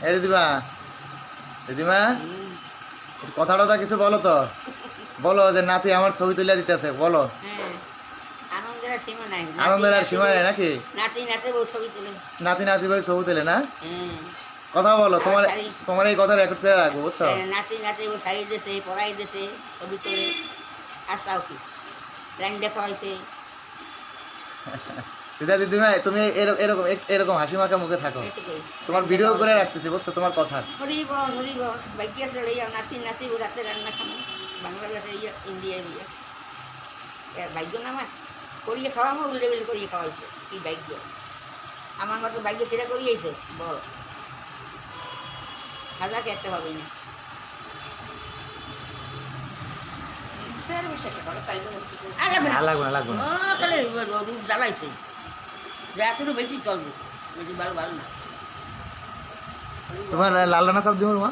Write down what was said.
এই দিদিমা, দিদিমা কথা টথা কিছু বলো তো, বলো যে নাতি আমার ছবি তুলে দিতেছে, বলো। হ্যাঁ, আনন্দের আর সীমা নাই। আনন্দের আর সীমা নেই নাকি? নাতি নাতি বউ ছবি তুলে। নাতি নাতি ভাই ছবি তুলে না? হ্যাঁ, কথা বলো, তোমার আর তোমার এই কথা রেকর্ড করে রাখবো, বুঝছো? নাতি নাতি বউ খাইয়ে দিয়েছে, পড়াই দিয়েছে, ছবি তুলে। আর চাও কি, লাইন দেখা হয়েছে। দিদা দিদিমা তুমি এরকম এরকম হাসি মাখা মুখে থাকো, এটুকুই। তোমার ভিডিও করে রাখতেছি, বুঝছো, তোমার কথা। হরি বল ভাগ্য আছে লইয়া নাতি নাতি বউ রাতে রান্না খানো বাংলাদেশে ইয়া ইন্ডিয়া ইয়া ভাগ্য না আমার করিয়ে খাওয়াবো, উল্টে বেলে করিয়ে খাওয়াইছে। কি ভাগ্য আমার মতো ভাগ্য কেরা করিয়েছে বল, হাজারকে একটা পাবি না। লাগবে না, লাগবে না। তাহলে রূপ জ্বালাইছে, যা শুরু বেটি চলবো, বেটি ভালো ভালো না। তোমার লাল রান্না সব দিব মা।